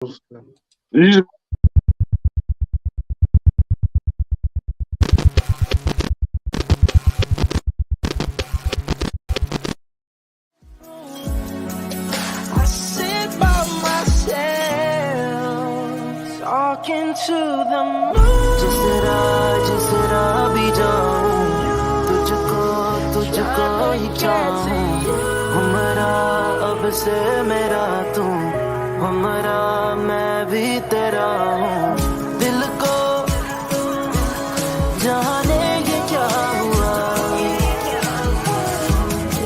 You just I sit by myself, talking to the moon. जिस तरह भी जाऊं, तुझको ही चाहूं. हमारा अब से मेरा तू, हमारा मैं भी तेरा हूँ. दिल को जाने ये क्या हुआ,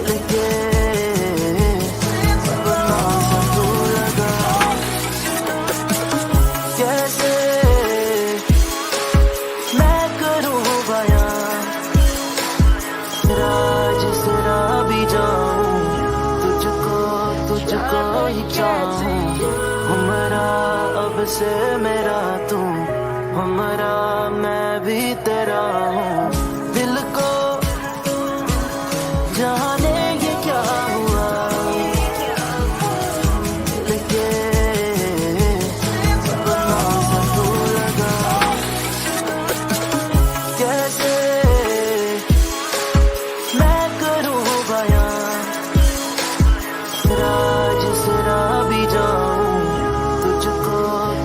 लेके अपना सा तू लगा. कैसे मैं करूँ बयां, जिस तरह भी जाऊं, तुझको ही चाहूं. हमारा अब से मेरा तू, हमारा मैं भी तेरा हूँ. दिल को जाने ये क्या हुआ, लेके अपना सा तू लगा. कैसे मैं करूँ बयां, जिस राह भी जाऊं,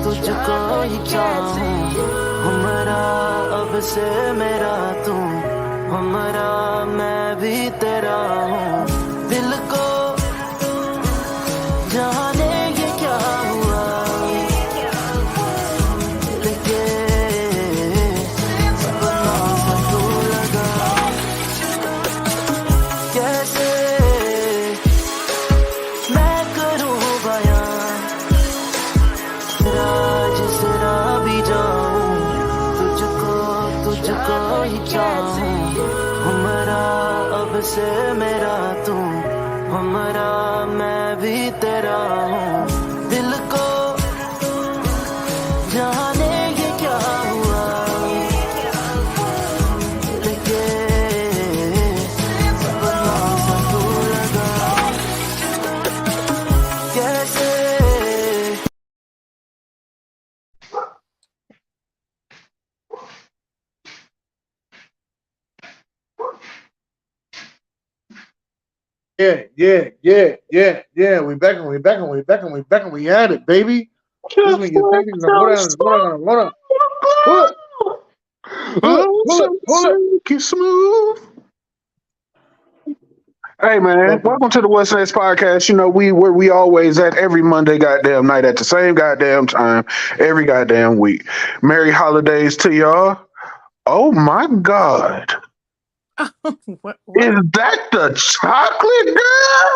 तुझको ही चाहूं. हमारा अब से मेरा तू, हमारा मैं भी तेरा हूँ. दिल को जाने ये क्या हुआ, लेके अपना सा तू लगा. कैसे मैं करूँ बयां, जिस राह भी जाऊं, तुझको ही चाहूं. हमारा अब से मेरा तू, हमारा मैं भी तेरा हूँ. दिल को जाने ये क्या हुआ, लेके अपना सा तू लगा. कैसे Yeah. We back and we at it, baby. This when you think hold on. Silky smooth. Hey man, welcome to the What's Next podcast. You know, where we always at every Monday goddamn night at the same goddamn time, every goddamn week. Merry holidays to y'all. Oh my God. What? Is that the chocolate girl?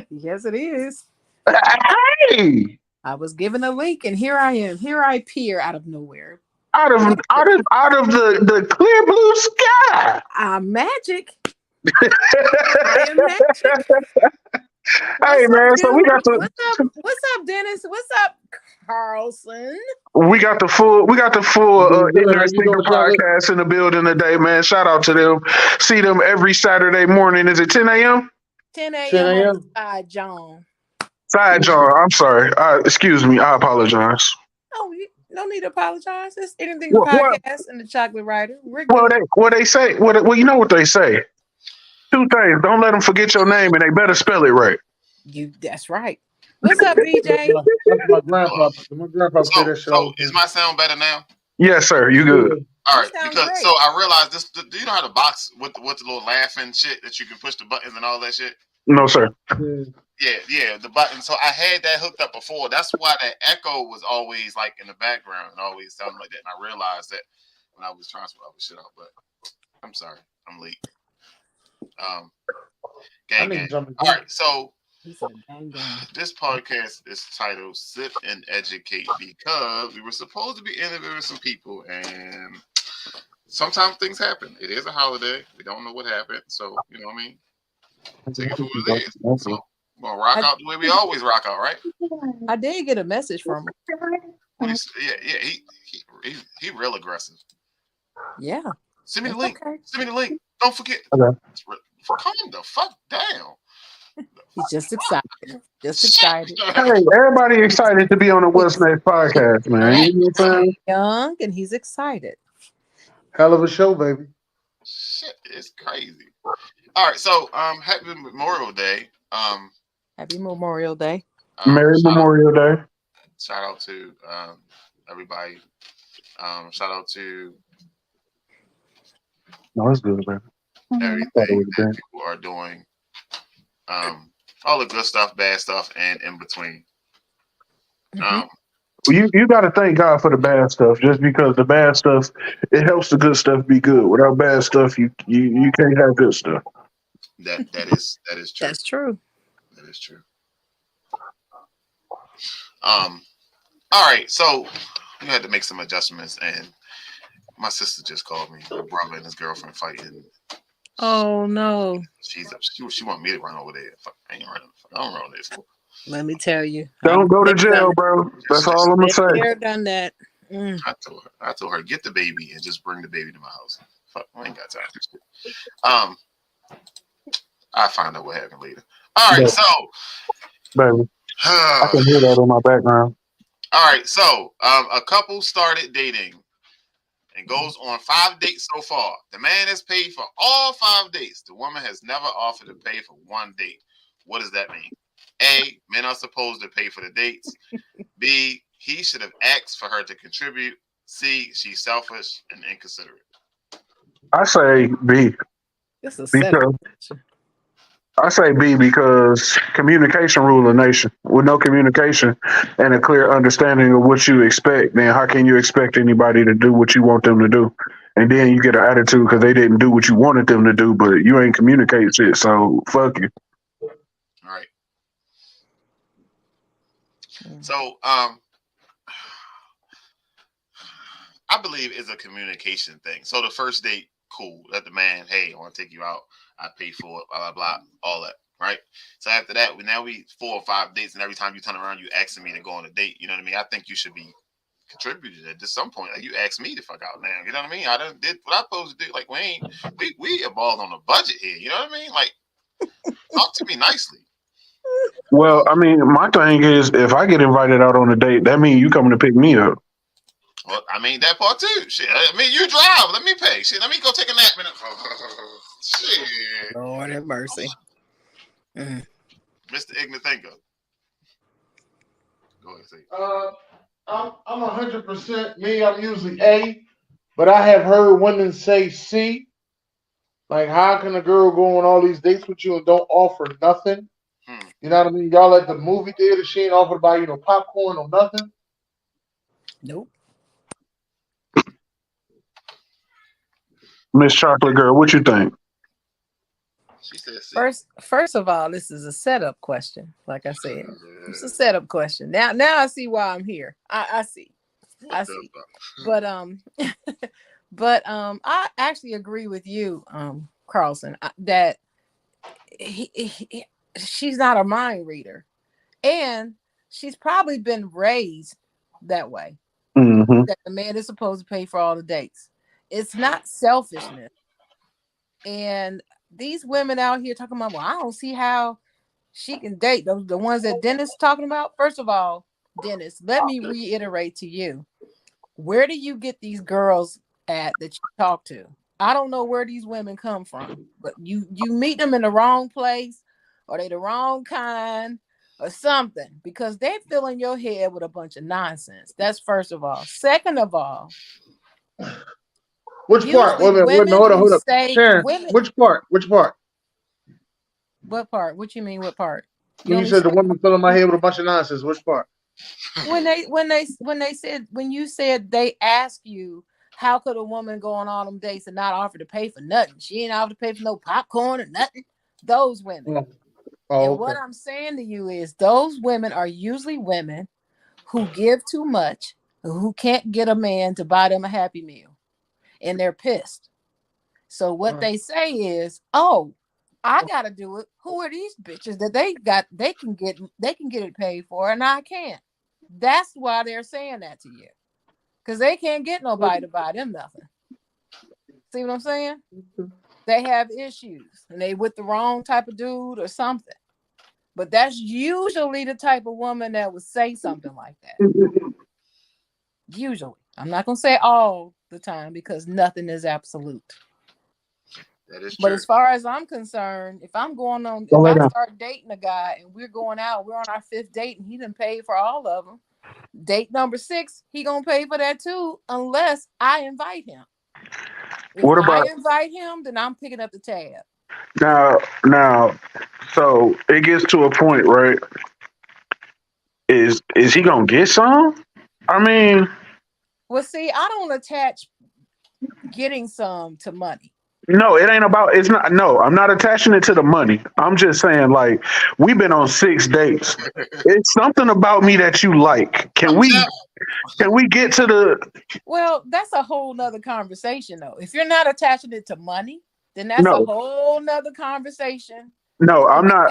Yes, it is. Hey! I was given a link, and here I am. Here I appear out of nowhere. Out of the clear blue sky. I'm magic. I am magic. Hey man, so we got What's up, Dennis? What's up, Carlson? we got the full Ignorant Thinker podcast in the building today, man. Shout out to them. See them every Saturday morning. Is it 10 a.m.? 10 a.m. Side Jawn. Side Jawn. I'm sorry. Excuse me. I apologize. Oh, you don't need to apologize. It's anything the podcast and the chocolate writer. We're good. What they say? Well, you know what they say. Two things. Don't let them forget your name, and they better spell it right. That's right. What's up, BJ? My grandpa said that shit. So is my sound better now? Yes, sir. You good? All right. Because so I realized this. Do you know how to box with the little laughing shit that you can push the buttons and all that shit? No, sir. Yeah, the button. So I had that hooked up before. That's why that echo was always like in the background and always sounding like that. And I realized that when I was trying to other shit out. But I'm sorry, I'm late. Gang. All right, so this podcast is titled "Sit and Educate" because we were supposed to be interviewing some people, and sometimes things happen. It is a holiday. We don't know what happened, so you know what I mean. Take it for what it is. So we're gonna rock out the way we always rock out, right? I did get a message from him. He real aggressive. Yeah. Send me the link. Okay. Send me the link. Don't forget. Okay. Calm the fuck down. He's just excited. Just excited. Hey, everybody excited to be on the What's Next podcast, man. Right. You know what I'm saying? Young and he's excited. Hell of a show, baby. Shit, it's crazy. All right, so happy Memorial Day. Happy Memorial Day. Merry Memorial Day. Shout out to everybody. Shout out to No, it's good, man. everything that people are doing. All the good stuff, bad stuff, and in between. You got to thank God for the bad stuff, just because the bad stuff, it helps the good stuff be good. Without bad stuff, you can't have good stuff. That is true. That's true. That is true. All right, so we had to make some adjustments, and my sister just called me. Her brother and his girlfriend fighting. Oh no! She's up. She want me to run over there. Fuck, I ain't running. I don't run over there. Let me tell you. Don't go to jail, bro. That's all I'm gonna say. Never done that. I told her get the baby and just bring the baby to my house. Fuck, I ain't got time for this. I'll find out what happened later. All right, so baby, I can hear that in my background. All right, so a couple started dating and goes on 5 dates so far. The man has paid for all 5 dates. The woman has never offered to pay for 1 date. What does that mean? A, men are supposed to pay for the dates. B, he should have asked for her to contribute. C, she's selfish and inconsiderate. I say B. I say B because communication rule a nation. With no communication and a clear understanding of what you expect, then how can you expect anybody to do what you want them to do? And then you get an attitude because they didn't do what you wanted them to do, but you ain't communicate shit, so fuck you. All right. So, I believe it's a communication thing. So the first date, cool. Let the man, hey, I want to take you out. I pay for it, blah, blah, blah, all that, right? So after that, we 4 or 5 dates, and every time you turn around, you asking me to go on a date. You know what I mean? I think you should be contributed at some point. Like, you asked me to fuck out now. You know what I mean? I done did what I supposed to do. Like, we involved on a budget here. You know what I mean? Like, talk to me nicely. Well, I mean, my thing is, if I get invited out on a date, that means you coming to pick me up. Well, I mean, that part too. Shit. I mean, you drive. Let me pay. Shit. Let me go take a nap. Shit. Lord have mercy. Mr. Ignathenko. Go ahead, say. I'm 100% me. I'm usually A, but I have heard women say C. Like, how can a girl go on all these dates with you and don't offer nothing? You know what I mean? Y'all at the movie theater, she ain't offered to buy you no popcorn or nothing. Nope. Miss Chocolate Girl, what you think? She said C. First of all, this is a setup question. Like I said, it's a setup question. Now I see why I'm here. I see. But I actually agree with you, Carlson, that she's not a mind reader, and she's probably been raised that way. Mm-hmm. That the man is supposed to pay for all the dates. It's not selfishness. And these women out here talking about, well, I don't see how she can date the ones that Dennis is talking about. First of all, Dennis, let me reiterate to you. Where do you get these girls at that you talk to? I don't know where these women come from, but you meet them in the wrong place, or they the wrong kind or something, because they fill in your head with a bunch of nonsense. That's first of all. Second of all, which part? Wait a minute. Hold up. Sharon, which part? Which part? What part? What you mean? What part? When you said the woman filling my head with a bunch of nonsense, which part? When you said they ask you, how could a woman go on all them dates and not offer to pay for nothing? She ain't offer to pay for no popcorn or nothing. Those women. And what I'm saying to you is, those women are usually women who give too much, who can't get a man to buy them a Happy Meal, and they're pissed. So what they say is, oh, I gotta do it. Who are these bitches that they can get it paid for and I can't? That's why they're saying that to you. Because they can't get nobody to buy them nothing. See what I'm saying? They have issues and they with the wrong type of dude or something. But that's usually the type of woman that would say something like that. Usually. I'm not going to say all the time because nothing is absolute. That is true. But as far as I'm concerned, if I start dating a guy and we're going out, we're on our 5th date and he done paid for all of them. Date number 6, he going to pay for that too, unless I invite him. If I invite him, then I'm picking up the tab. Now, so it gets to a point, right? Is he gonna get some? I mean, well, see, I don't attach getting some to money. No, it ain't about. It's not. No, I'm not attaching it to the money. I'm just saying, like, we've been on 6 dates. It's something about me that you like. Can we get to the? Well, that's a whole nother conversation, though. If you're not attaching it to money, then that's a whole nother conversation. No, I'm not.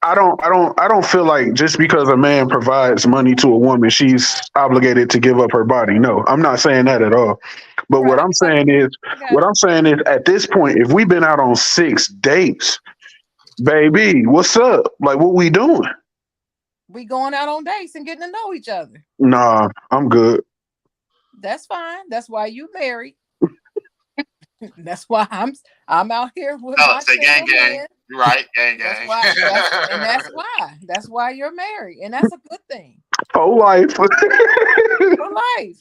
I don't feel like just because a man provides money to a woman, she's obligated to give up her body. No, I'm not saying that at all. But what I'm saying is at this point, if we've been out on 6 dates, baby, what's up? Like, what we doing? We going out on dates and getting to know each other. Nah, I'm good. That's fine. That's why you married. That's why I'm out here with my gang. You're right, gang. That's why you're married, and that's a good thing. For life. For life.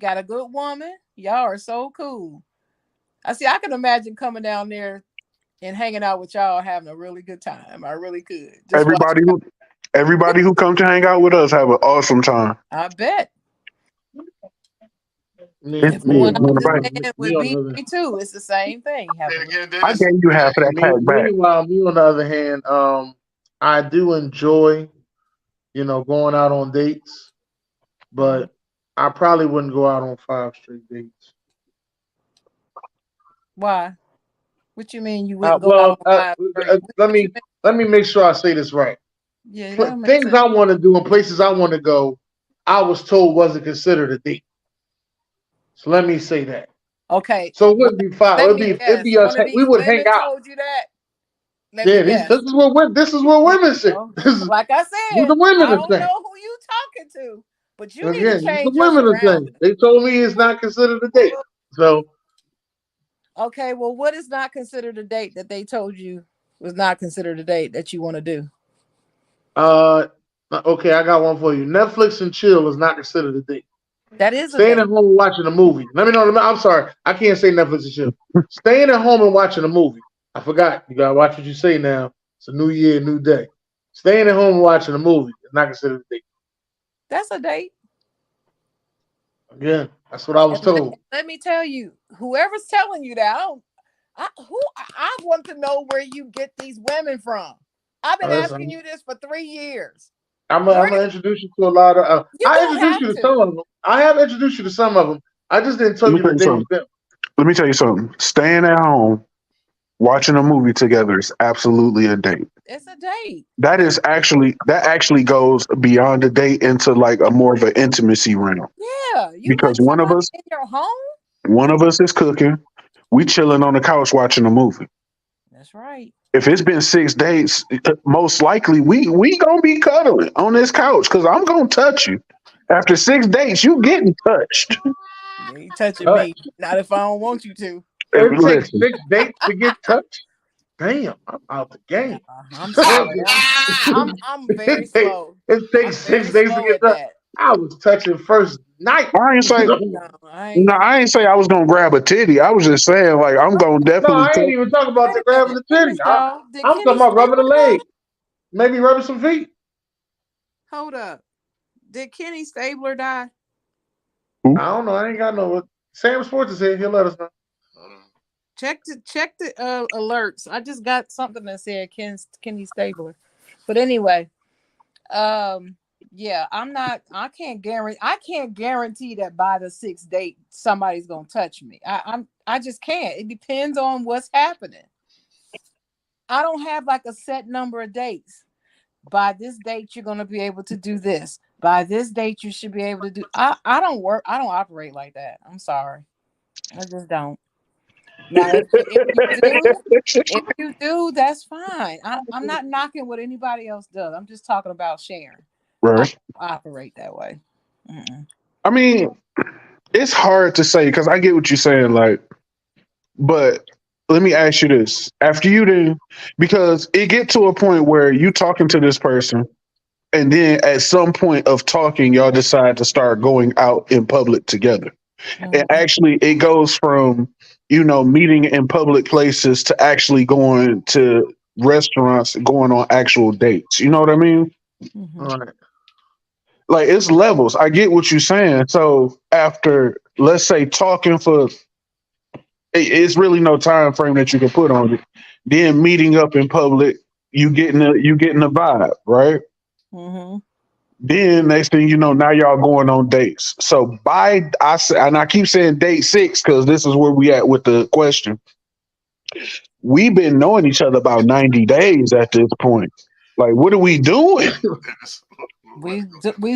Got a good woman. Y'all are so cool. I can imagine coming down there and hanging out with y'all, having a really good time. I really could. Everybody who come to hang out with us have an awesome time. I bet. Me too. It's the same thing. I gave you half of that pack back. Meanwhile, me on the other hand, I do enjoy, going out on dates, but I probably wouldn't go out on 5 straight dates. Why? What you mean you wouldn't go out on 5? Let me make sure I say this right. Yeah, things I want to do and places I want to go, I was told wasn't considered a date. So let me say that. Okay. So it wouldn't be 5. It'd be us. We would hang out. Told you that. This is what women say. Like I said, the women I don't know who you talking to, but you need to change the women are saying. They told me it's not considered a date. So. Okay, well, what is not considered a date that they told you was not considered a date that you want to do? Okay, I got one for you. Netflix and chill is not considered a date. That is staying at home watching a movie. Let me know. I'm sorry, I can't say Netflix and chill. Staying at home and watching a movie. I forgot. You gotta watch what you say now. It's a new year, new day. Staying at home and watching a movie is not considered a date. That's a date. Again, that's what I was told. Let me tell you, whoever's telling you that, I want to know where you get these women from. I've been asking you this for 3 years. I'm gonna introduce you to a lot of. I introduced you to some of them. I have introduced you to some of them. I just didn't tell you that they was them. Let me tell you something. Staying at home, watching a movie together is absolutely a date. It's a date. That actually goes beyond a date into like a more of an intimacy realm. Yeah, because one of us in your home. One of us is cooking. We chilling on the couch watching a movie. That's right. If it's been 6 dates, most likely we gonna be cuddling on this couch because I'm gonna touch you. After 6 dates, you getting touched. Yeah, you touching me. Not if I don't want you to. It takes 6 dates to get touched. Damn, I'm out the game. I'm sorry. I'm very slow. It takes 6 days to get touched. I was touching first night. I ain't say. I ain't say I was gonna grab a titty. I was just saying like I'm gonna definitely. No, I ain't even talking about the grabbing the titty. I'm talking about rubbing the leg, maybe rubbing some feet. Hold up, did Kenny Stabler die? I don't know. I ain't got no. Sam Sports is here. He'll let us know. Check the alerts. I just got something that said Kenny Stabler, but anyway, yeah, I can't guarantee that by the 6th date somebody's gonna touch me. I just can't. It depends on what's happening. I don't have like a set number of dates. By this date, you're gonna be able to do this. By this date, you should be able to do. I don't operate like that. I'm sorry. I just don't. Now, if you do, that's fine. I'm not knocking what anybody else does. I'm just talking about sharing. Right. I operate that way. Mm-mm. I mean, it's hard to say because I get what you're saying, like, but let me ask you this: after you then, because it get to a point where you talking to this person, and then at some point of talking, y'all decide to start going out in public together. And Mm-hmm. actually, it goes from meeting in public places to actually going to restaurants, going on actual dates. You know what I mean? Mm-hmm. All right. Like it's levels. I get what you're saying. So after, let's say, talking for it's really no time frame that you can put on it. Then meeting up in public, you getting a vibe, right? Mm-hmm. Then next thing you know, now y'all going on dates. So and I keep saying date 6 because this is where we at with the question. We've been knowing each other about 90 days at this point. Like, what are we doing? We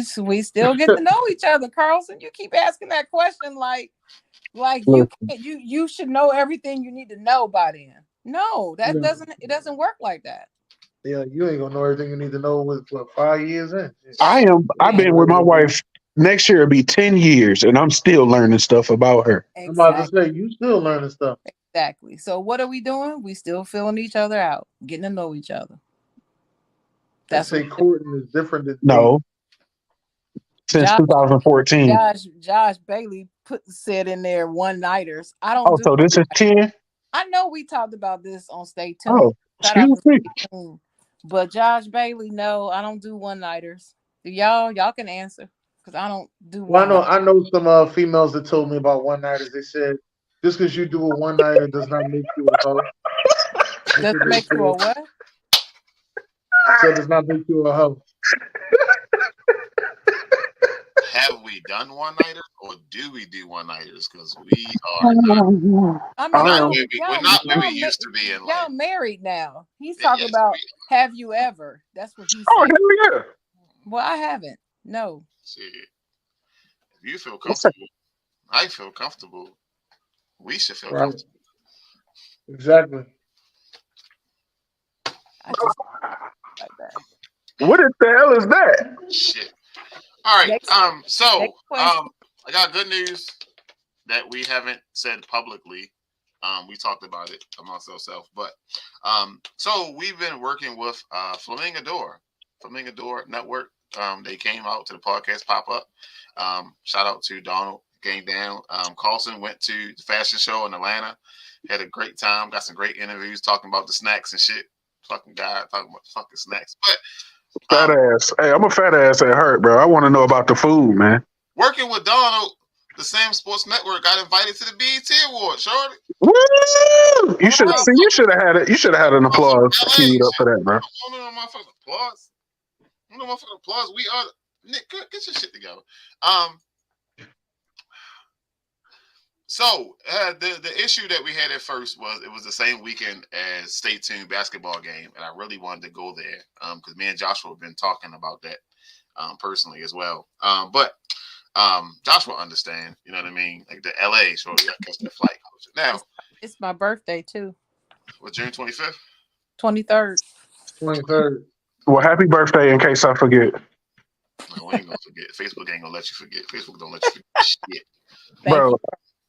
still get to know each other, Carlson. You keep asking that question like you can't you should know everything you need to know by then. No, that doesn't work like that. Yeah, you ain't gonna know everything you need to know with 5 years in. I've been with my wife. Next year it'll be 10 years and I'm still learning stuff about her. I'm about to say you still learning stuff. Exactly. So what are we doing? We still filling each other out, getting to know each other. That's say courting is different than no. Since 2014. Josh Bailey said in there one-nighters. I don't. Oh, so this is 10. I know we talked about this on Stay Tuned. Oh, excuse me. But Josh Bailey, no, I don't do one-nighters. Y'all can answer because I don't do. Well, I know some females that told me about one-nighters. They said just because you do a one-nighter does not make you a hoe. Doesn't make you a what? So does not make you a hoe. Have we done one-nighters or do we do one-nighters? Because we are not. We're not where we used to be in life. Y'all married now. He's talking about have you ever? That's what he's saying. Oh, hell yeah. Well, I haven't. No. See, if you feel comfortable, I feel comfortable. We should feel comfortable. Exactly. I just like that. What the hell is that? Shit. All right. I got good news that we haven't said publicly. We talked about it amongst ourselves, but so we've been working with Flamingo Network. They came out to the podcast pop up. Shout out to Donald came down. Carlson went to the fashion show in Atlanta. Had a great time. Got some great interviews talking about the snacks and shit. Fucking guy talking about the fucking snacks. But fat ass. Hey, I'm a fat ass at heart, bro. I want to know about the food, man. Working with Donald, the same sports network got invited to the BET Awards, shorty. Woo! You should see. You should have had it. You should have had an applause queued up for that, bro. No motherfucking applause. No motherfucking applause. We are Nick. Get your shit together. So the issue that we had at first was it was the same weekend as Stay Tuned basketball game, and I really wanted to go there because me and Joshua have been talking about that personally as well. But Joshua understand, you know what I mean? Like the LA, so we got to catch the flight. Now it's my birthday too. What, June 25th? 23rd. 23rd. Well, happy birthday in case I forget. No, we ain't gonna forget. Facebook ain't gonna let you forget. Facebook don't let you forget shit. Bro,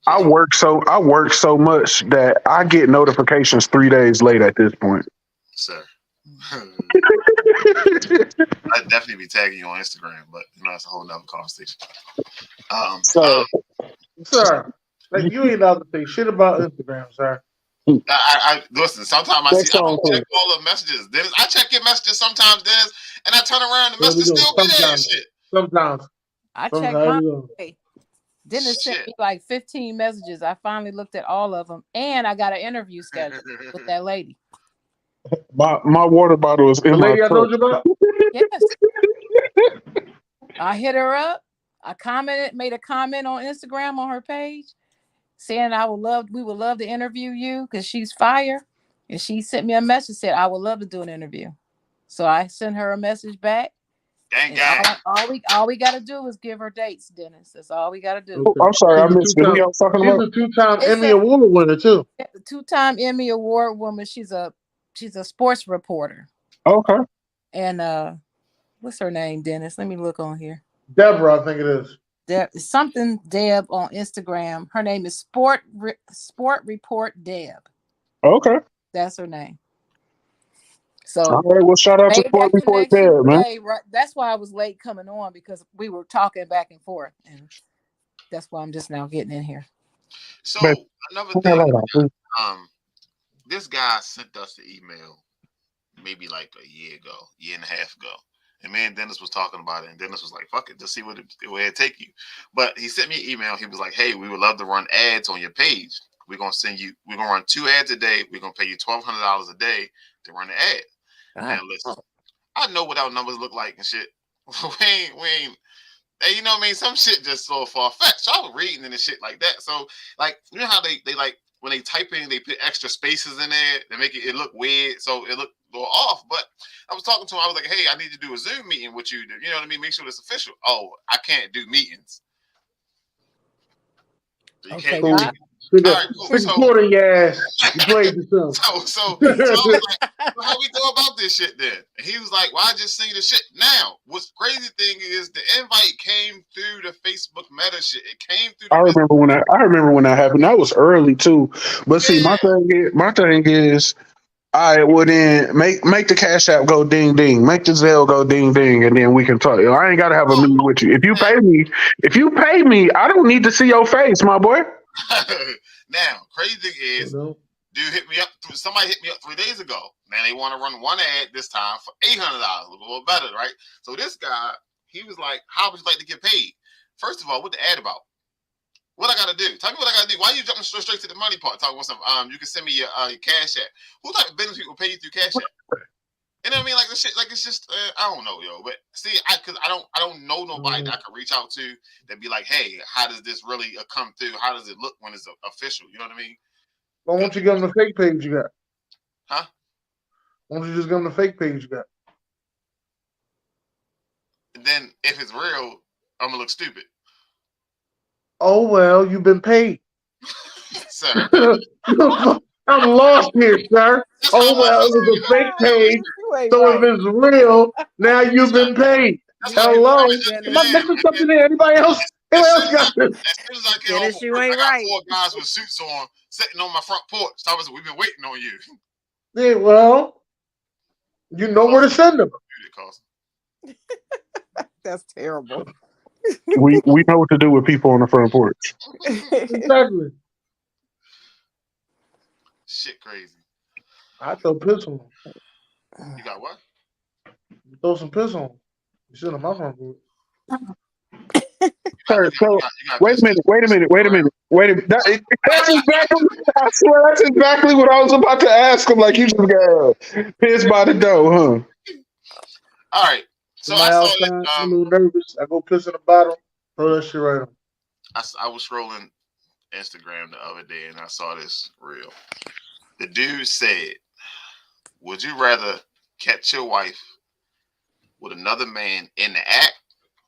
I work so much that I get notifications 3 days late at this point. Sir. I'd definitely be tagging you on Instagram, but that's a whole nother conversation. Sir, like you ain't allowed to say shit about Instagram, sir. I listen. Sometimes I check all the messages. Dennis, I check your messages sometimes, Dennis, and I turn around and the messages still be there and shit. Sometimes I check mine. Dennis sent me like 15 messages. I finally looked at all of them, and I got an interview scheduled with that lady. My water bottle is in my lady I told you about. Yes. I hit her up. I made a comment on Instagram on her page, saying we would love to interview you because she's fire. And she sent me a message said I would love to do an interview. So I sent her a message back, Gang. All we gotta do is give her dates, Dennis. That's all we gotta do. I'm sorry, I missed it. Who y'all talking She's about? a two-time Emmy Award winner too. Two-time Emmy Award woman. She's a sports reporter. Okay. And what's her name, Dennis? Let me look on here. Deborah, I think it is. Something Deb on Instagram. Her name is Sport Report Deb. Okay. That's her name. So all right, well, shout out to Sport Report Deb, man. Right. That's why I was late coming on, because we were talking back and forth, and that's why I'm just now getting in here. So another thing, this guy sent us the email maybe like a year and a half ago. And me and Dennis was talking about it, and Dennis was like, fuck it, just see where it take you. But he sent me an email. He was like, hey, we would love to run ads on your page. We're going to run 2 ads a day. We're going to pay you $1,200 a day to run the ad. Now, listen, I know what our numbers look like and shit. we ain't, hey, you know what I mean? Some shit just so far-fetched. So I was reading and shit like that. So, like, you know how they like, when they type in, they put extra spaces in there. They make it look weird, so it look a little off. But I was talking to him. I was like, hey, I need to do a Zoom meeting with you. You know what I mean? Make sure it's official. Oh, I can't do meetings. So you can't do meetings. All right, cool. So, your ass. You played yourself. So I was like, well, how we go about this shit then? And he was like, well, I just seen the shit. Now, what's crazy thing is the invite came through the Facebook Meta shit. It came through. I remember when that happened. That was early too. But see, my thing is, I would then make the Cash App go ding ding, make the Zelle go ding ding, and then we can talk. I ain't gotta have a meeting with you. If you pay me, I don't need to see your face, my boy. Now, crazy thing is, dude hit me up. Somebody hit me up 3 days ago. Man, they want to run one ad this time for $800, a little better, right? So this guy, he was like, "How would you like to get paid?" First of all, what the ad about? What I gotta do? Tell me what I gotta do. Why are you jumping straight to the money part? Talking about some. You can send me your Cash App. Who type of business people pay you through Cash App? You know what I mean? Like this shit. Like it's just I don't know, yo. But see, because I don't know nobody that I can reach out to that be like, hey, how does this really come through? How does it look when it's official? You know what I mean? Why won't you give them the fake page you got? Huh? Why don't you just give them the fake page you got? And then if it's real, I'm gonna look stupid. Oh well, you've been paid. Sir. I'm lost here, sir. Oh well, it was a fake page. So if it's real, now you've been paid. Hello. Am I missing something there? Anybody else? Anybody else got this? As soon as I get home, I got 4 guys with suits on sitting on my front porch. So I was, we've been waiting on you. Yeah, well, you know where to send them. That's terrible. We know what to do with people on the front porch. Exactly. Shit crazy. I throw piss on them. You got what? Throw some piss on them. You sit on my front porch. Sir, so wait a minute. That's exactly what I was about to ask him. Like you just got pissed by the dough, huh? All right. So I saw that, I'm a little nervous. I go piss in the bottle. Throw that shit right on. I was scrolling Instagram the other day and I saw this reel. The dude said, "Would you rather catch your wife with another man in the act,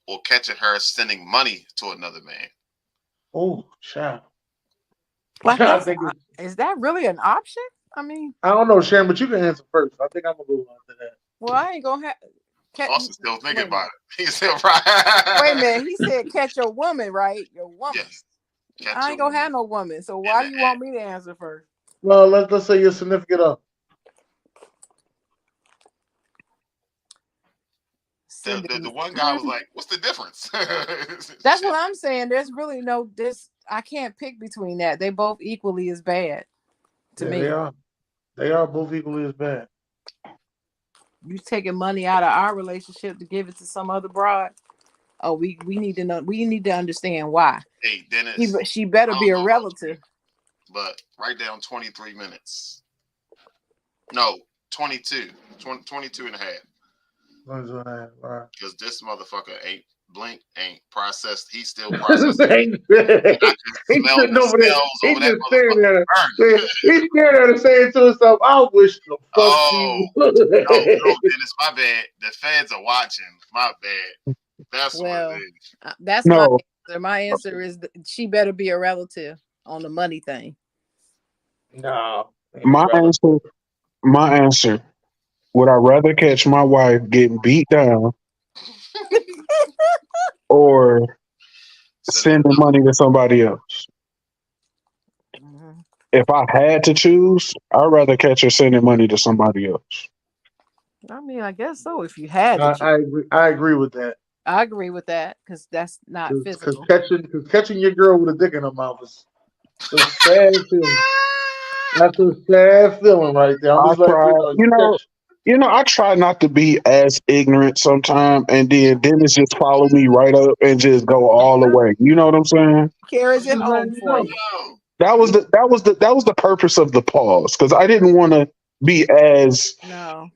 or catching her sending money to another man?" Oh, child. Is that really an option? I mean, I don't know, Sharon, but you can answer first. I think I'm gonna go after that. Well, I ain't gonna have. Austin's still thinking about it. He's still right. Wait a minute. He said, "Catch your woman, right? Your woman." Yes. I ain't gonna have no woman. So why do you want me to answer first? Well, let's say your significant other. The one guy was like, "What's the difference?" That's what I'm saying. There's really no this. I can't pick between that. They both equally as bad to me. They are both equally as bad. You taking money out of our relationship to give it to some other broad. Oh, we need to know. We need to understand why. Hey, Dennis. She better be a relative. But write down 23 minutes. No, 22. 22 and a half. Right. Because this motherfucker ain't Blink ain't processed. He's still processing. He's I can smell sitting the over there. smells He's over that just sitting there. motherfucker. He's sitting there saying to himself, "I wish the fuck Oh, no, Dennis, my bad. The feds are watching. My bad. That's what it is. That's No. my answer. My answer is she better be a relative on the money thing. No. My answer. Would I rather catch my wife getting beat down or sending money to somebody else? Mm-hmm. If I had to choose, I'd rather catch her sending money to somebody else. I mean, I guess so. If you had to, I agree. I agree with that. I agree with that because that's not Because physical. catching your girl with a dick in her mouth is a sad feeling. That's a sad feeling right there. I'm I just like, try, I try not to be as ignorant sometimes, and then Dennis just follow me right up and just go all the way. You know what I'm saying? Carries it home for you. That was the purpose of the pause, because I didn't want to be as No.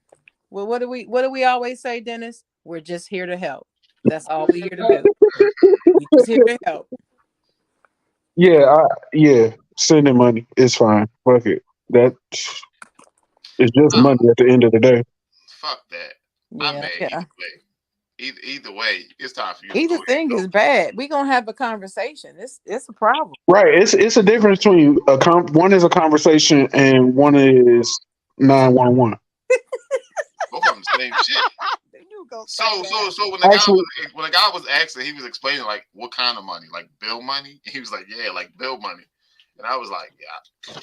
Well, what do we always say, Dennis? We're just here to help. That's all we're here to do. We're just here to help. yeah. Sending money is fine. Fuck it. That it's just money at the end of the day. Fuck that. Yeah, I'm mad either way. Either way, it's time for you. Either thing is bad. We're gonna have a conversation. It's a problem. Right. It's a difference between one is a conversation and one is 911. Both of them same shit. So when the guy was asking, he was explaining like what kind of money, like bill money. And he was like, yeah, like bill money. And I was like, yeah.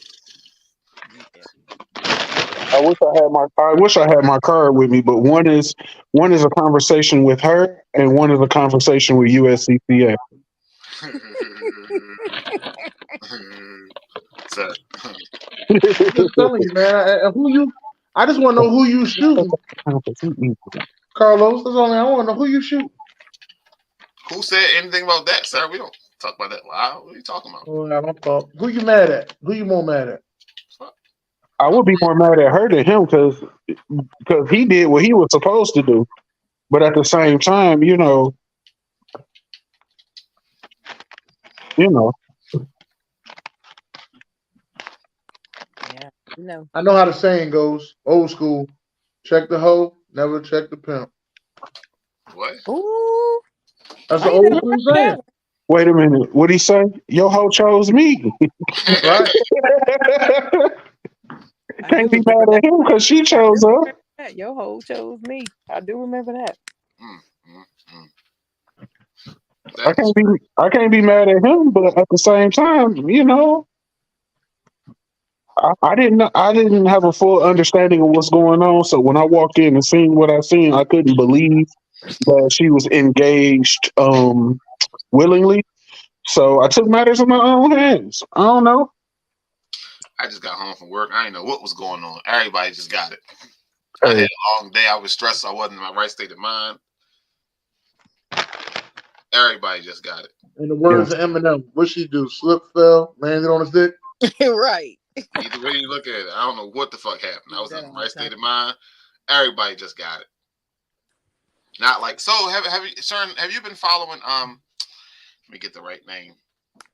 I wish I had my card with me, but one is a conversation with her and one is a conversation with USCCA. I'm just telling you, man. I just want to know who you shooting, Carlos. That's all I want to know who you shooting. Who said anything about that, sir? We don't talk about that loud. What are you talking about? Oh, who you mad at? Who you more mad at? I would be more mad at her than him because he did what he was supposed to do, but at the same time, you know. Yeah, no. I know how the saying goes. Old school. Check the hoe, never check the pimp. What? Ooh. That's the old school saying. Wait a minute. What'd he say? Your hoe chose me. Right. Can't be mad at him because she chose her. Your hoe chose me. I do remember that. I can't be mad at him, but at the same time, you know, I didn't have a full understanding of what's going on. So when I walked in and seen what I seen, I couldn't believe that she was engaged willingly. So I took matters in my own hands. I don't know. I just got home from work. I didn't know what was going on. Everybody just got it. I had a long day. I was stressed. I wasn't in my right state of mind. Everybody just got it. In the words of Eminem, what she do? Slip, fell, landed on his dick? Right. Either way you look at it, I don't know what the fuck happened. I was in the right state of mind. Everybody just got it. Not like so. Have you, Sharon? Have you been following? Let me get the right name,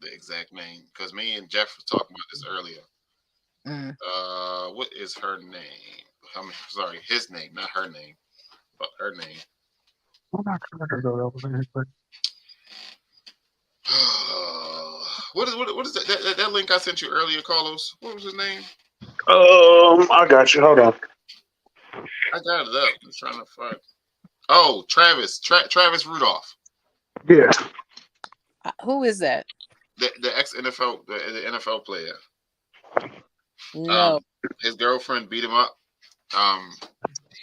the exact name, because me and Jeff were talking about this earlier. What is her name? I mean, sorry, his name, not her name, but her name. What is that link I sent you earlier, Carlos? What was his name? I got you. Hold on. I got it up. I'm trying to find. Oh, Travis Rudolph. Yeah. Who is that? The ex NFL the NFL player. No. His girlfriend beat him up.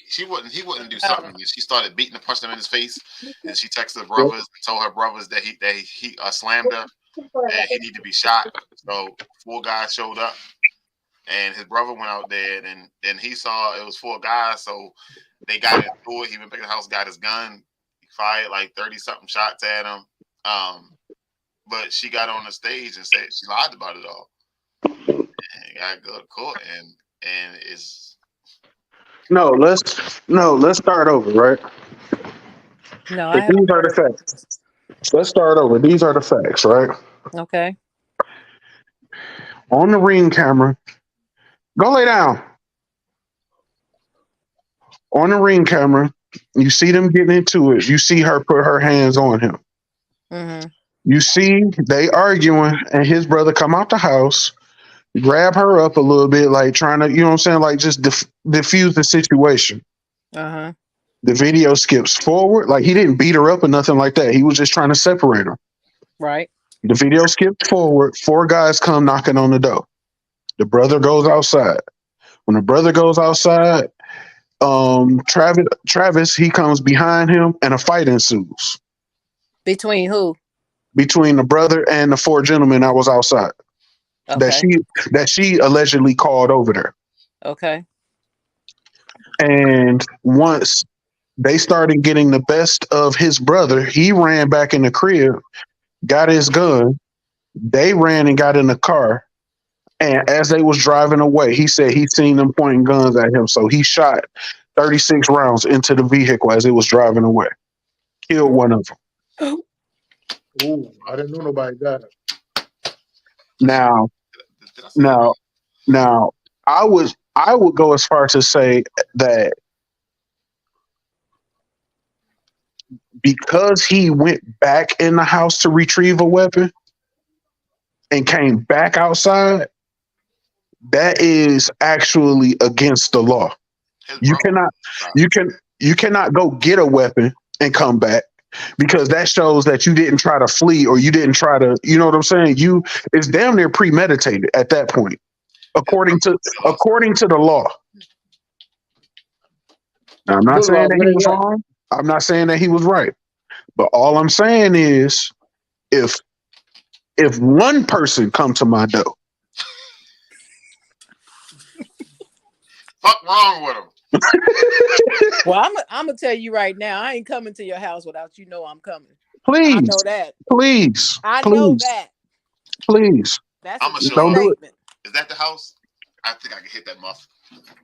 He wouldn't do something. She started beating and punching him in his face, and she texted her brothers and told her brothers that he slammed her and he needed to be shot. So 4 guys showed up, and his brother went out there, and he saw it was 4 guys. So they got into it. He went back to the house, got his gun, he fired like 30-something shots at him. But she got on the stage and said she lied about it all. And got to go to court, and it's. Let's start over, right? No, But I haven't these are heard the of it. facts. Let's start over. These are the facts, right? Okay. On the ring camera, go lay down. On the ring camera, you see them getting into it. You see her put her hands on him. Mm-hmm. You see they arguing, and his brother come out the house, grab her up a little bit, like trying to, you know what I'm saying, like just diffuse the situation. Uh-huh. The video skips forward, like he didn't beat her up or nothing like that. He was just trying to separate her. Right. The video skips forward. 4 guys come knocking on the door. The brother goes outside. When the brother goes outside, Travis he comes behind him, and a fight ensues Between who? between the brother and the 4 gentlemen that was outside. Okay. That she allegedly called over there. Okay. And once they started getting the best of his brother, he ran back in the crib, got his gun. They ran and got in the car. And as they was driving away, he said he seen them pointing guns at him. So he shot 36 rounds into the vehicle as it was driving away. Killed one of them. Ooh, I didn't know nobody died. Now, I would go as far to say that because he went back in the house to retrieve a weapon and came back outside, that is actually against the law. You cannot go get a weapon and come back, because that shows that you didn't try to flee, or you didn't try to, you know what I'm saying? It's damn near premeditated at that point, according to the law. Now, I'm not saying that he was wrong. I'm not saying that he was right. But all I'm saying is, if one person come to my door, fuck wrong with him. Well, I'm gonna tell you right now, I ain't coming to your house without you know I'm coming. Please, I know that. Please, I know that. Please, that's a don't do it. Is that the house? I think I can hit that muff.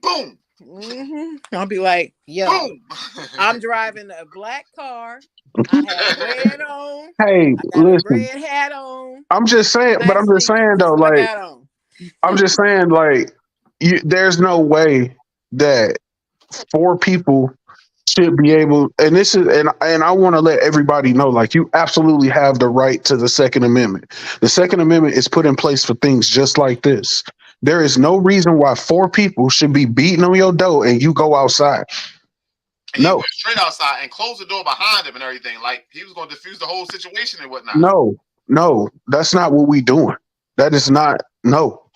Boom. Mm-hmm. I'll be like, yo, boom. I'm driving a black car. I have red on. Hey, I got listen. a red hat on. I'm just saying, but I'm just saying though, like, I'm just saying, like, there's no way that 4 people should be able, and this is, and I want to let everybody know, like, you absolutely have the right to the Second Amendment. The Second Amendment is put in place for things just like this. There is no reason why 4 people should be beating on your door and you go outside. And he went straight outside and closed the door behind him and everything, like he was going to defuse the whole situation and whatnot. No, that's not what we doing. That is not at all.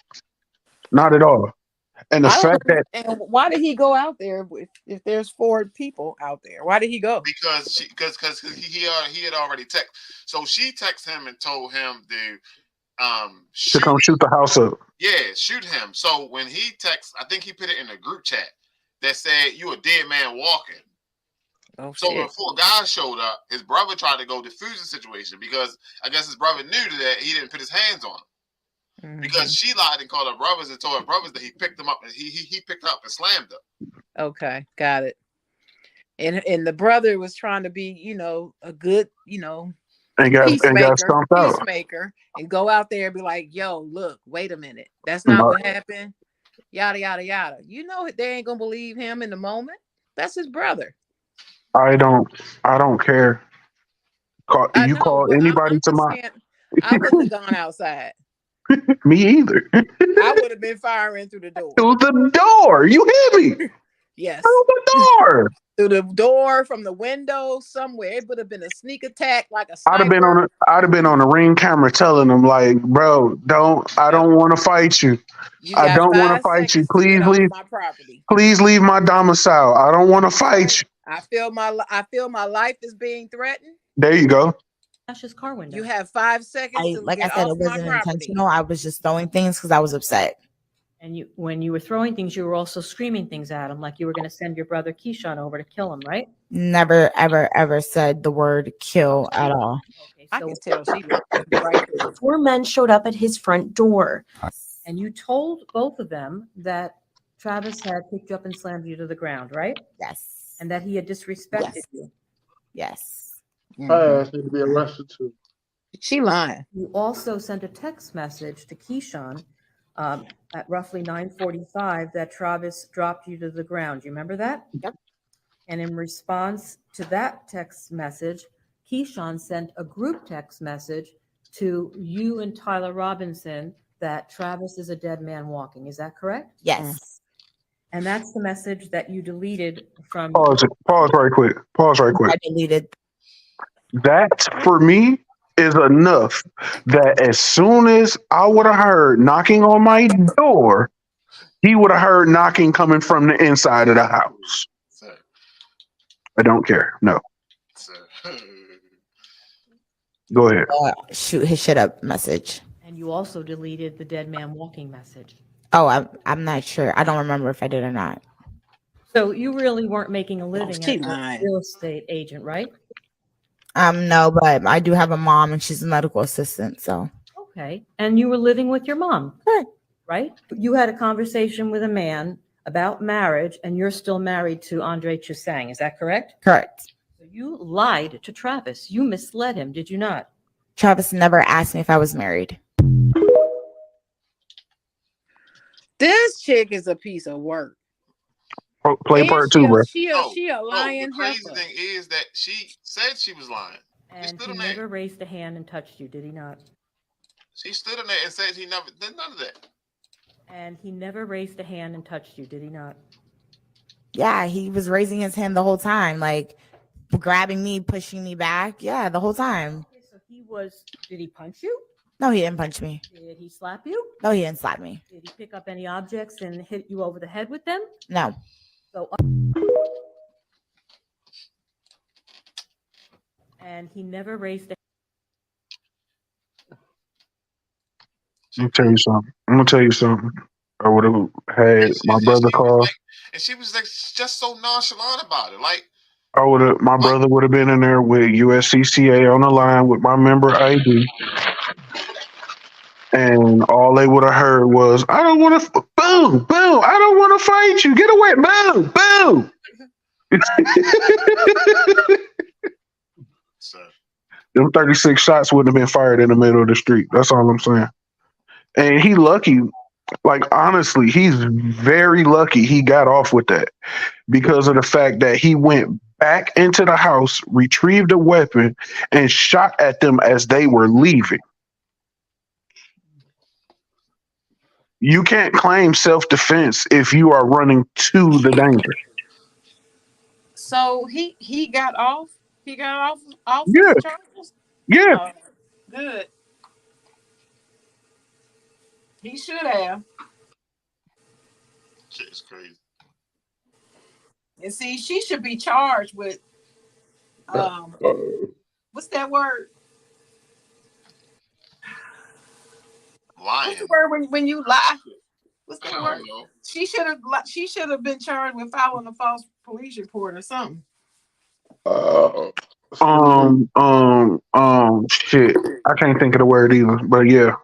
And the fact that, and why did he go out there if there's 4 people out there? Why did he go? Because he had already texted. So she texted him and told him to come shoot the house up. Yeah, shoot him. So when he texts, I think he put it in a group chat that said, "You a dead man walking." Oh, so when 4 guys showed up, his brother tried to go defuse the situation, because I guess his brother knew that he didn't put his hands on him. Mm-hmm. Because she lied and called her brothers and told her brothers that he picked them up, and he picked her up and slammed her. Okay, got it. And the brother was trying to be, a good, peacemaker, and go out there and be like, "Yo, look, wait a minute, that's not what happened." Yada yada yada. They ain't gonna believe him in the moment. That's his brother. I don't care. Call anybody to my. I wouldn't have gone outside. Me either. I would have been firing through the door. Through the door. You hear me? Yes. Through the door. Through the door, from the window, somewhere. It would have been a sneak attack, like a sniper. I'd have been on a ring camera telling them, like, bro, I don't want to fight you. I don't want to fight you. Please leave my property. Please leave my domicile. I don't want to fight you. I feel my life is being threatened. There you go. His car window. You have 5 seconds. Like I said, it wasn't intentional. I was just throwing things because I was upset. And when you were throwing things, you were also screaming things at him, like you were going to send your brother Keyshawn over to kill him, right? Never, ever, ever said the word kill at all. Okay, I can tell she right. 4 men showed up at his front door. And you told both of them that Travis had picked you up and slammed you to the ground, right? Yes. And that he had disrespected you. Yes. Her ass need to be arrested too. She lying. You also sent a text message to Keyshawn at roughly 9:45 that Travis dropped you to the ground. You remember that? Yep. And in response to that text message, Keyshawn sent a group text message to you and Tyler Robinson that Travis is a dead man walking. Is that correct? Yes. And that's the message that you deleted from. Pause right quick. I deleted. That for me is enough that as soon as I would have heard knocking on my door, he would have heard knocking coming from the inside of the house. Sir. I don't care. No. Sir. Go ahead. Shoot his shit up message. And you also deleted the dead man walking message. Oh, I'm not sure. I don't remember if I did or not. So you really weren't making a living she as a lying. real estate agent, right? No, but I do have a mom and she's a medical assistant, so. Okay. And you were living with your mom, Correct. right? You had a conversation with a man about marriage and you're still married to Andre Chusang. Is that correct? Correct. So you lied to Travis. You misled him, did you not? Travis never asked me if I was married. This chick is a piece of work. Play And part two, bro. She a lying The crazy heifer. thing is that she said she was lying. And stood he in there. never raised a hand and touched you, did he not? She stood in there and said he never did none of that. And he never raised a hand and touched you, did he not? Yeah, he was raising his hand the whole time, like grabbing me, pushing me back. Yeah, the whole time. Okay, so did he punch you? No, he didn't punch me. Did he slap you? No, he didn't slap me. Did he pick up any objects and hit you over the head with them? No. So, and he never raised a I'm gonna tell you something. I would have had my brother call. And she was like just so nonchalant about it. Like My brother would have been in there with USCCA on the line with my member ID. And all they would have heard was, I don't want to, boom, boom, I don't want to fight you. Get away, boom, boom. Them 36 shots wouldn't have been fired in the middle of the street. That's all I'm saying. And he lucky, like honestly, he's very lucky he got off with that because of the fact that he went back into the house, retrieved a weapon, and shot at them as they were leaving. You can't claim self-defense if you are running to the danger. So he got off. He got off Yeah. the charges. Yeah. Oh, good. He should have. Shit is crazy. And see, she should be charged with what's that word? Lying. What's the word when you lie? What's the word? Know. She should have been charged with filing a false police report or something. Shit. I can't think of the word either, but yeah.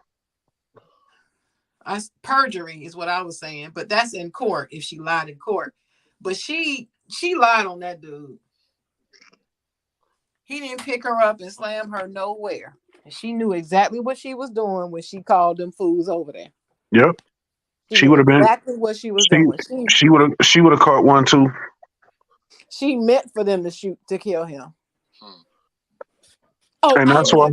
Perjury is what I was saying, but that's in court if she lied in court. But she lied on that dude. He didn't pick her up and slam her nowhere. And she knew exactly what she was doing when she called them fools over there. Yep. She would have been exactly what she was doing. She would have caught one too. She meant for them to kill him. And that's why.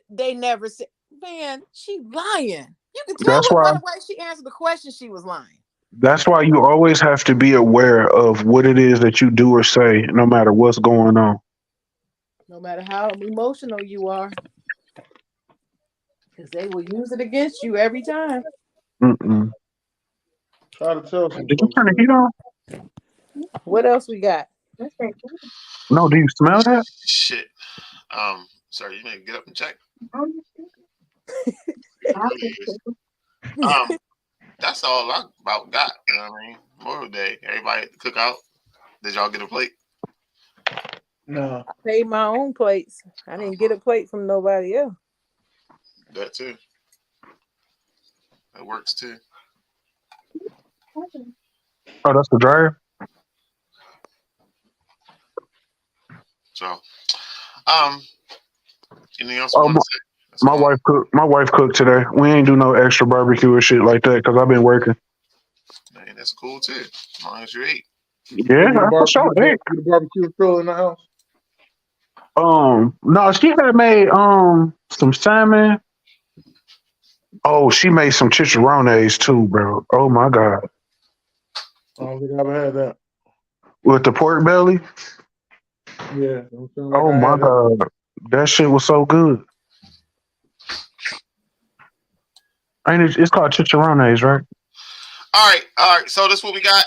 They never said, man, she lying. You can tell by the way she answered the question she was lying. That's why you always have to be aware of what it is that you do or say, no matter what's going on. No matter how emotional you are. Because they will use it against you every time. Mm-mm. Try to tell. Did you turn the heat on? What else we got? No, do you smell that? Shit. Sorry, you may get up and check. That's all I about got. You know what I mean? Memorial Day. Everybody at the cookout. Did y'all get a plate? No. I paid my own plates. I didn't get a plate from nobody else. That too. That works too. Oh, that's the dryer? So, anything else you want to say? My wife cooked. My wife cooked today. We ain't do no extra barbecue or shit like that because I've been working. Man, that's cool too. As long as you ate. Yeah, for sure. The barbecue grill in the house. No, she had made some salmon. Oh, she made some chicharrones too, bro. Oh my god, I don't think I've had that. with the pork belly. Yeah. Like Oh my god, that shit was so good. Ain't it? It's called chicharrones, right? All right. So this is what we got.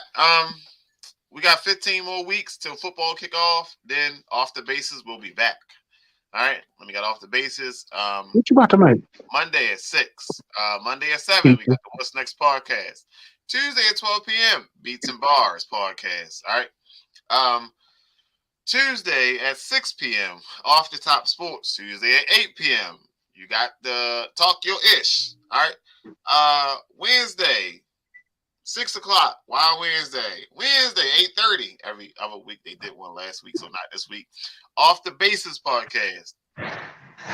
We got 15 more weeks till football kickoff. Then off the bases, we'll be back. All right. Let me get off the bases. What you about to make? Monday at 6. Monday at 7. We got the What's Next podcast. Tuesday at 12 p.m. Beats and Bars podcast. All right. Tuesday at 6 p.m. Off the Top Sports. Tuesday at 8 p.m. You got the Talk Your Ish. All right. Wednesday, 6 o'clock. Wild Wednesday. Wednesday, 8:30. Every other week they did one last week, so not this week. Off the Bases podcast.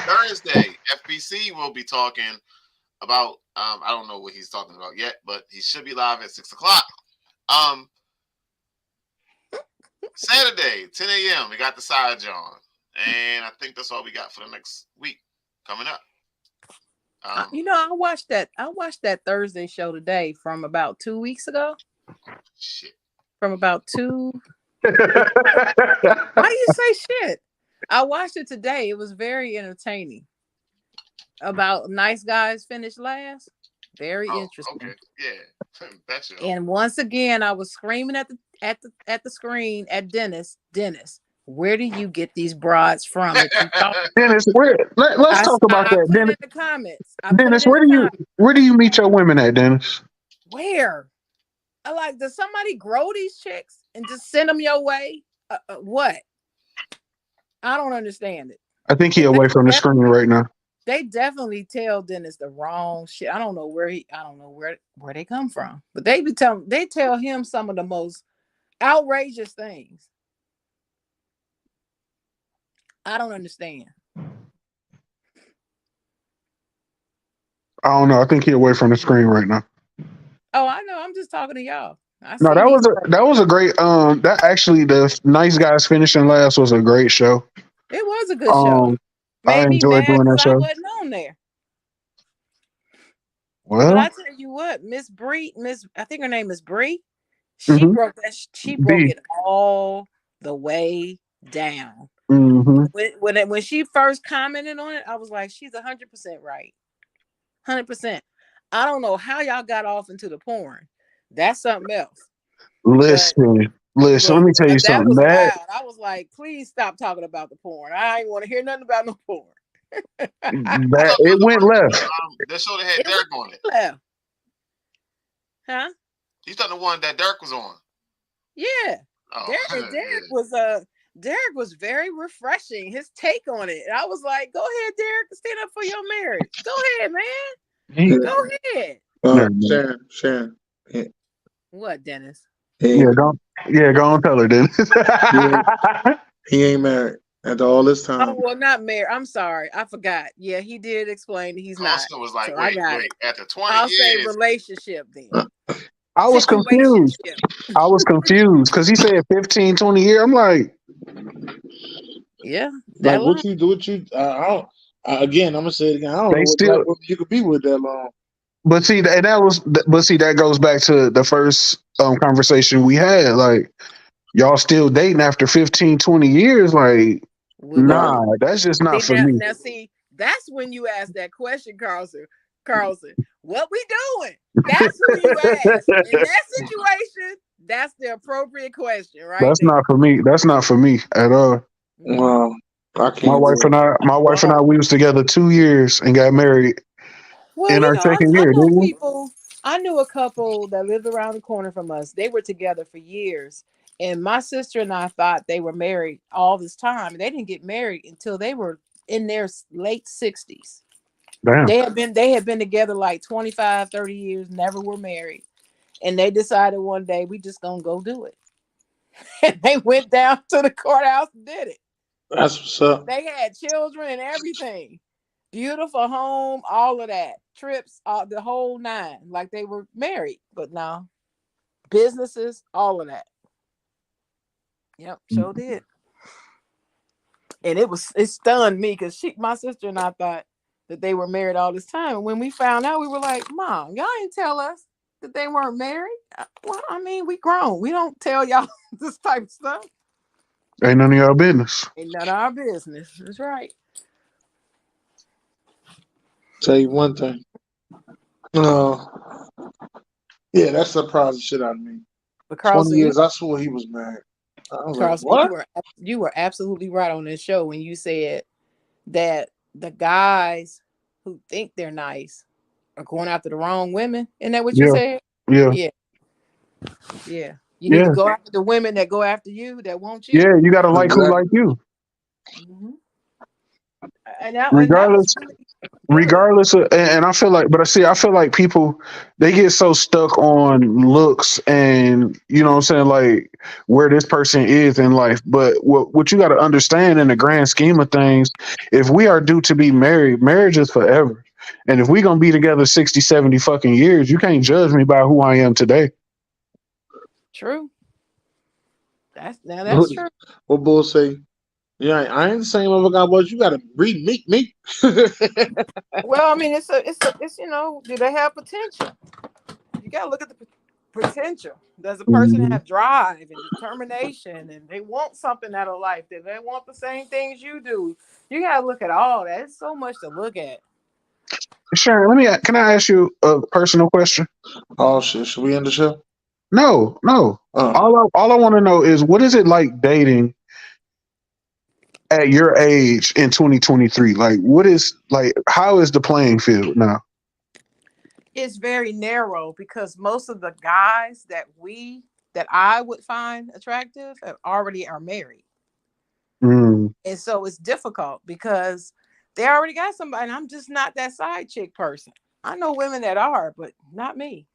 Thursday, FBC will be talking about I don't know what he's talking about yet, but he should be live at 6 o'clock. Saturday, 10 a.m. We got the Side Jawn. And I think that's all we got for the next week coming up. I watched that Thursday show today from about 2 weeks ago. Shit. From about 2. Why do you say shit? I watched it today. It was very entertaining. About nice guys finish last. Very interesting. Okay. Yeah. That's it. And once again, I was screaming at the screen at Dennis. Dennis, where do you get these broads from? Dennis, let's talk about that. Dennis, in the comments. Dennis, where do you meet your women at, Dennis? Where? Does somebody grow these chicks and just send them your way? What? I don't understand it. I think he's away from the screen right now. They definitely tell Dennis the wrong shit. I don't know where they come from, but they tell him some of the most outrageous things. I don't understand. I don't know. I think he's away from the screen right now. Oh, I know. I'm just talking to y'all. No, that was a great. That actually, the Nice Guys finishing last was a great show. It was a good show. I enjoyed doing that show. I wasn't on there. Well, but I tell you what, Miss Bree, I think her name is Bree. She broke that. She broke it all the way down. Mm-hmm. When she first commented on it, I was like, she's 100% right. 100%. I don't know how y'all got off into the porn. That's something else. Listen. Let me tell you something. That was wild. I was like, please stop talking about the porn. I ain't want to hear nothing about no porn. It went left. That show that had Derek on it. Left. Huh? You thought the one that Derek was on? Yeah. Derek was very refreshing. His take on it. And I was like, go ahead, Derek, stand up for your marriage. Go ahead, man. Go ahead. Sharon. Yeah. What, Dennis? Yeah, go on, tell her, Dennis. He ain't married after all this time. Oh, well, not married. I'm sorry. I forgot. Yeah, he did explain that he's not. Was like, so wait, after 20 I'll years. say relationship then. I was confused. Because he said 15, 20 years. I'm like, yeah. Like what you do, again, I'm gonna say it again. I don't know what you could be with that long. But that goes back to the first conversation we had. Like, y'all still dating after 15, 20 years? Like, nah, that's just not for me. Now, see, that's when you ask that question, Carlson. What we doing? That's who you ask. In that situation, that's the appropriate question, right? That's not for me. That's not for me at all. Well, I can't. My wife and I, we was together 2 years and got married in our second year. I knew a couple that lived around the corner from us. They were together for years. And my sister and I thought they were married all this time. They didn't get married until they were in their late 60s. Damn. They had been together like 25, 30 years, never were married. And they decided one day we just gonna go do it. And they went down to the courthouse and did it. That's what's up. They had children and everything. Beautiful home, all of that. Trips, the whole nine. Like they were married, but no. Businesses, all of that. Yep, sure did. And it stunned me because my sister and I thought that they were married all this time. And when we found out, we were like, Mom, y'all didn't tell us that they weren't married. Well, I mean, we grown. We don't tell y'all this type of stuff. Ain't none of y'all business. Ain't none of our business. That's right. Tell you one thing. Yeah, that surprised the shit out of me. But 20 years, I swore he was married. I was Carlson, like, what? you were absolutely right on this show when you said that the guys who think they're nice are going after the wrong women. Isn't that what you said? Yeah. Yeah. You need to go after the women that go after you, that want you. Yeah, you gotta like who like you. Mm-hmm. Regardless of, and I feel like, but I feel like people, they get so stuck on looks and, you know what I'm saying, like where this person is in life. But what you got to understand in the grand scheme of things, if we are due to be married, marriage is forever. And if we going to be together 60, 70 fucking years, you can't judge me by who I am today. True. That's true. What Bull say? Yeah, I ain't the same motherfucker I was. You gotta re-meet me. Well, I mean, it's do they have potential? You gotta look at the potential. Does a person have drive and determination, and they want something out of life? Do they want the same things you do? You gotta look at all that. It's so much to look at. Sharon, can I ask you a personal question? Oh shit, should we end the show? No. All I want to know is, what is it like dating at your age in 2023? Like, how is the playing field now? It's very narrow because most of the guys that I would find attractive already are married. And so it's difficult because they already got somebody, and I'm just not that side chick person. I know women that are, but not me.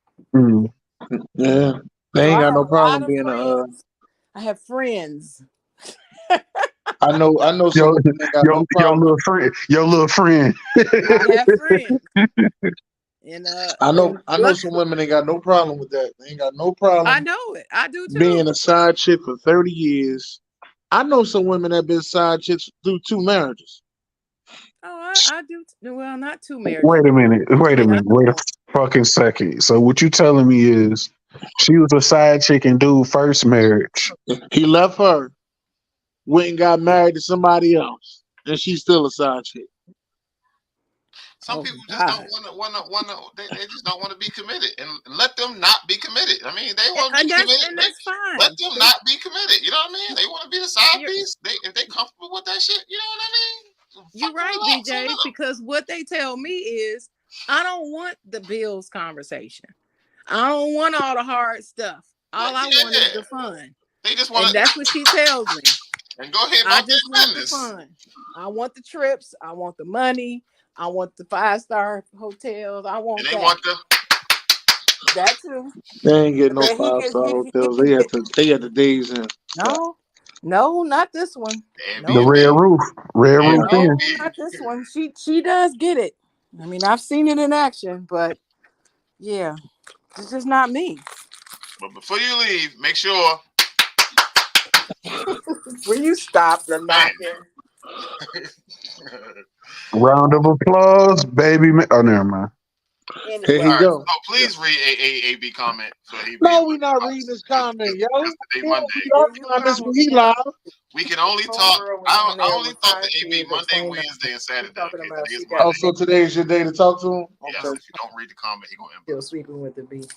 Yeah, they ain't got no problem being I have friends. I know some women that got no problem. Your little friend. I have friends. And I know some women ain't got no problem with that. They ain't got no problem. I know it. I do too. Being a side chick for 30 years. I know some women that been side chicks through 2 marriages. Oh, I do. Well, not 2 marriages. Wait a minute. Wait a fucking second. So what you telling me is she was a side chick in dude first marriage. He left her, went and got married to somebody else, and she's still a side chick. Some people just don't want to. They just don't want to be committed, and let them not be committed. I mean, they want to be committed, and that's fine. Let them not be committed. You know what I mean? They want to be the side piece. If they comfortable with that shit, you know what I mean? You're right, BJ. Because what they tell me is, I don't want the bills conversation. I don't want all the hard stuff. All I want is the fun. They just want. And that's what she tells me. And go ahead. I just want the fun. I want the trips. I want the money. I want the 5-star hotels. I want that too. They ain't getting no 5-star hotels. They had the days in. No, not this one. The red roof. No, not this one. She does get it. I mean, I've seen it in action, but yeah, it's just not me. But before you leave, make sure when you stop the knocking. Round of applause, baby. Oh, never mind. Anyway. Here he go. Oh, please read AB comment. No, we're not reading this comment, yo. We live. We can only talk. I only talk to AB Monday, Wednesday, and Saturday. Oh, so today's your day to talk to him? Okay. Yes, if you don't read the comment, he's gonna still sweeping with the beat.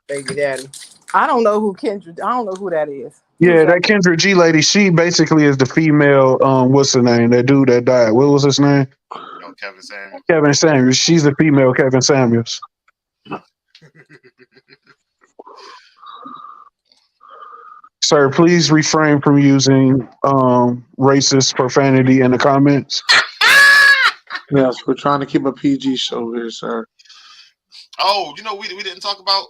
Baby daddy. I don't know who Kendra. I don't know who that is. Yeah, that Kendra G lady, she basically is the female, what's her name? That dude that died. What was his name? Kevin Samuels. Kevin Samuels. She's the female Kevin Samuels. Sir, please refrain from using racist profanity in the comments. Yes, we're trying to keep a PG show here, sir. Oh, you know, we didn't talk about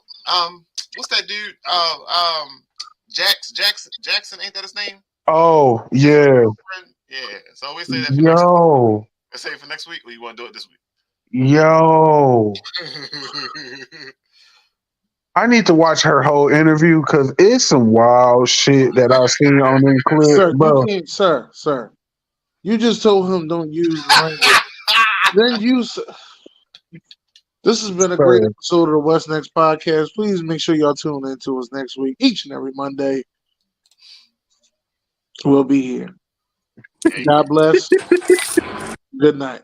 what's that dude? Jackson, ain't that his name? Oh, yeah. Yeah. So we say that for next week. Yo. Let's say it for next week, or you want to do it this week? Yo. I need to watch her whole interview because it's some wild shit that I've seen on them clips, Sir, bro. you can't, sir. You just told him don't use language. Then use. This has been a great episode of the What's Next podcast. Please make sure y'all tune in to us next week, each and every Monday. We'll be here. God bless. Good night.